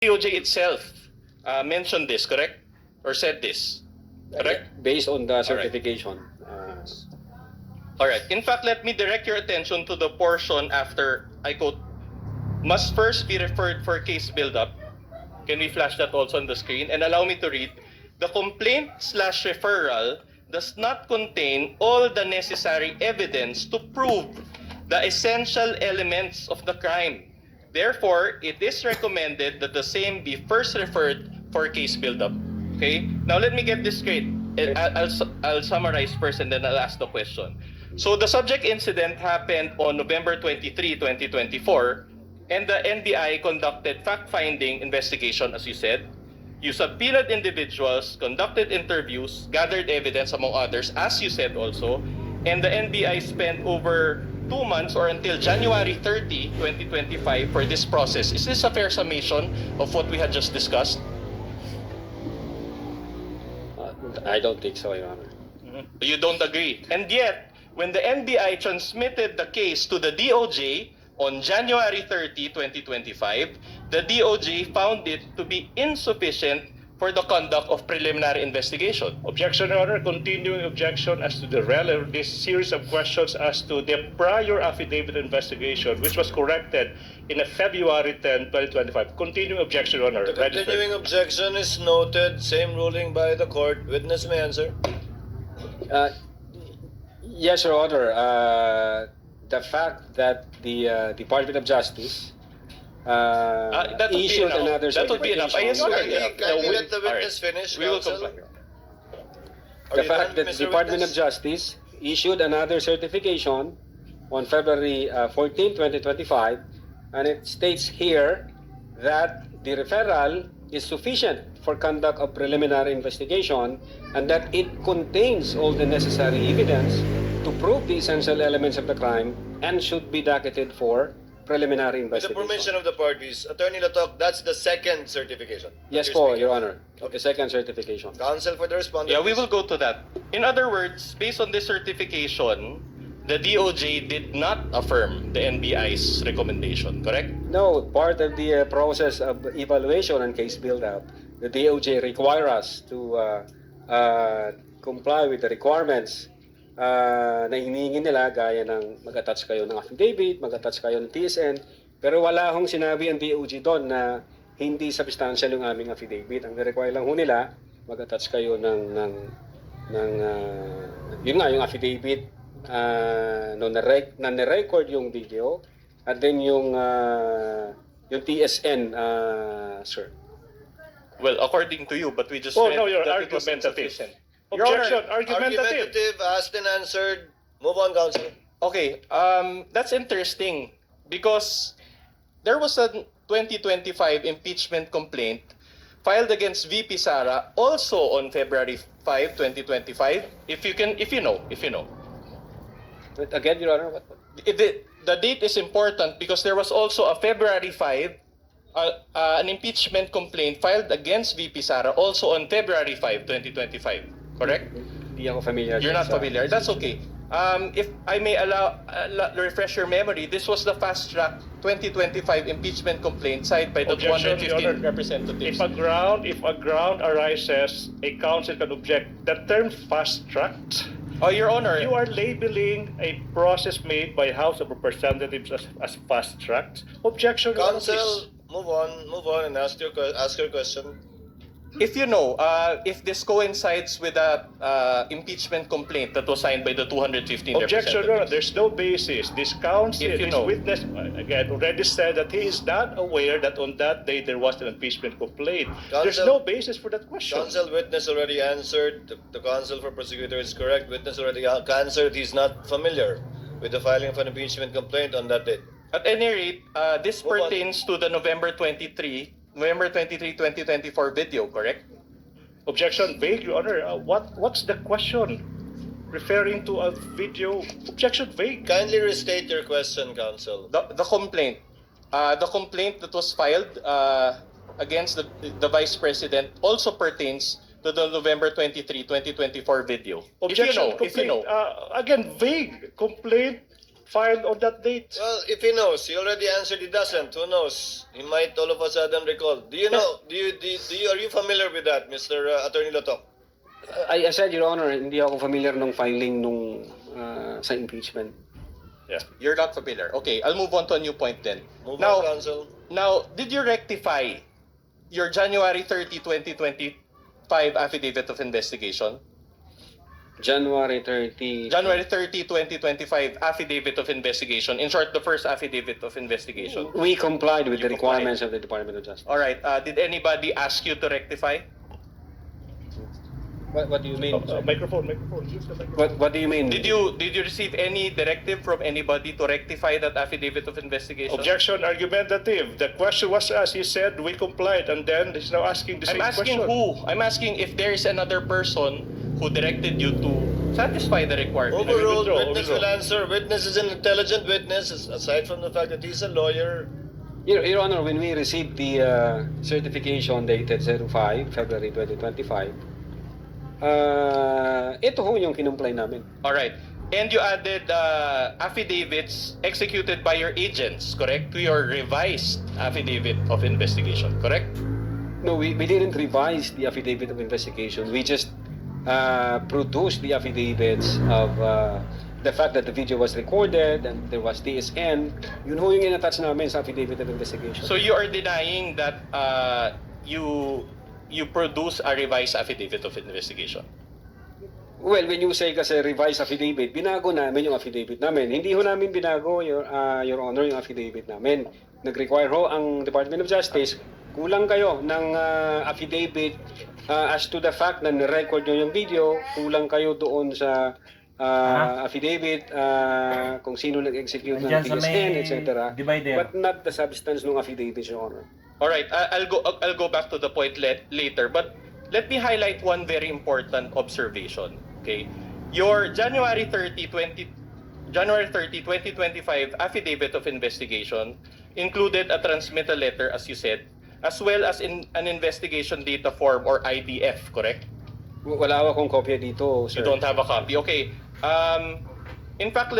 DOJ itself mentioned this, correct? Or said this, correct? Based on the certification. All right. In fact, let me direct your attention to the portion after I quote, must first be referred for case build-up. Can we flash that also on the screen? And allow me to read. The complaint/referral does not contain all the necessary evidence to prove the essential elements of the crime. Therefore, it is recommended that the same be first referred for case build-up. Okay? Now, let me get this straight. I'll summarize first and then I'll ask the question. So, the subject incident happened on November 23, 2024, and the NBI conducted fact-finding investigation, as you said. You subpoenaed individuals, conducted interviews, gathered evidence, among others, as you said also, and the NBI spent over 2 months or until January 30, 2025 for this process. Is this a fair summation of what we had just discussed? I don't think so, Your Honor. You don't agree. And yet, when the NBI transmitted the case to the DOJ on January 30, 2025, the DOJ found it to be insufficient for the conduct of preliminary investigation. Objection, Your Honor. Continuing objection as to this series of questions as to the prior affidavit investigation, which was corrected in February 10, 2025. Continuing objection, Your Honor. The continuing objection is noted. Same ruling by the court. Witness may answer. Yes, Your Honor. The fact that the Department of Justice issued another That would be enough. I assure you. Kindly let the witness finish. We will counsel. comply. The fact that the Department of Justice issued another certification on February 14, 2025, and it states here that the referral is sufficient for conduct of preliminary investigation and that it contains all the necessary evidence to prove the essential elements of the crime and should be docketed for preliminary With the investigation. permission of the parties, Attorney Latok, that's the second certification. Yes po, Your Honor. The second certification. Counsel for the respondent. Yeah, we will go to that. In other words, based on this certification, the DOJ did not affirm the NBI's recommendation, correct? No, part of the process of evaluation and case build-up, the DOJ require us to comply with the requirements na hinihingi nila, gaya ng mag-attach kayo ng affidavit, mag-attach kayo ng TSN, pero wala hong sinabi ang DOJ doon na hindi substantial yung aming affidavit. Ang require lang ho nila, mag-attach kayo ng yun nga, yung affidavit na nirecord yung video, at then yung TSN, sir. Well, according to you, but we just Oh, read no, you're that it was argumentative. insufficient. Objection. Argumentative. Asked and answered. Move on, counsel. Okay, that's interesting because there was a 2025 impeachment complaint filed against VP Sara also on February 5, 2025. If you know. But again, Your Honor, what? The date is important because there was also a February 5, an impeachment complaint filed against VP Sara also on February 5, 2025. Correct? Hindi ako familiar. You're not sa- familiar. That's okay. If I may refresh your memory, this was the fast-track 2025 impeachment complaint signed by the Objection, Your 215 Honor. representatives. If a ground arises, a counsel can object. The term fast-tracked, Oh, Your Honor. you are labeling a process made by House of Representatives as fast-tracked. Objection, Your Honor, Counsel, move on and ask your question. If you know, if this coincides with a impeachment complaint that was signed by the 215 Objection, Your Honor. representatives. There's no basis. This counsel, If you this know. witness, again, already said that he is not aware that on that day there was an impeachment complaint. There's Counsel- no basis for that question. Counsel, witness already answered. The counsel for prosecutor is correct. Witness already answered. He's not familiar with the filing of an impeachment complaint on that date. At any rate, this Move on. pertains to the November 23, 2024 video, correct? Objection, vague, Your Honor. What's the question? Referring to a video. Objection, vague. Kindly restate your question, counsel. The complaint that was filed against the Vice President also pertains to the November 23, 2024 video. Objection, If you know. Again, vague. Complaint filed on that date. Well, if he knows, he already answered he doesn't. Who knows? He might all of a sudden recall. Do you know? Are you familiar with that, Mr. Attorney Lotok? I said, Your Honor, hindi ako familiar nung filing nung sa impeachment. Yeah. You're not familiar. Okay, I'll move on to a new point then. Move Now, on, counsel. Now, did you rectify your January 30, 2025 affidavit of investigation? January 30. January 30, 2025 affidavit of investigation. In short, the first affidavit of investigation. We complied with You the requirements of the Department of Justice. All right. Did anybody ask you to rectify? What do you mean? Microphone. Use the microphone. What do you mean? Did you receive any directive from anybody to rectify that affidavit of investigation? Objection argumentative. The question was asked. He said we complied, and then he's now asking the I'm same asking question. who? I'm asking if there is another person who directed you to satisfy the requirement. Overruled. withdraw, Witness withdraw. will answer. Witness is an intelligent witness. Aside from the fact that he's a lawyer. Your Honor, when we received the certification dated 05 February 2025, ito ho yung kinumply namin. All right. And you added affidavits executed by your agents, correct? To your revised affidavit of investigation, correct? No, we didn't revise the affidavit of investigation. We just produced the affidavits of the fact that the video was recorded and there was DSN. Yun ho yung in-attach namin sa affidavit of investigation. So you are denying that you produce a revised affidavit of investigation. Well, when you say kasi revised affidavit, binago namin yung affidavit namin. Hindi ho namin binago, Your Honor, yung affidavit namin. Nag-require ho ang Department of Justice, kulang kayo ng affidavit as to the fact na nirecord nyo yung video, kulang kayo doon sa affidavit kung sino nag-execute ng Nandiyan sa TSN, may etc. divider. But not the substance ng affidavit, Your Honor. All right, I'll go back to the point later, but let me highlight one very important observation. Okay, your January 30, 2025 affidavit of investigation included a transmittal letter, as you said, as well as in an investigation data form or IDF, correct? Wala akong kopya dito, sir. You don't have a copy. Okay. In fact,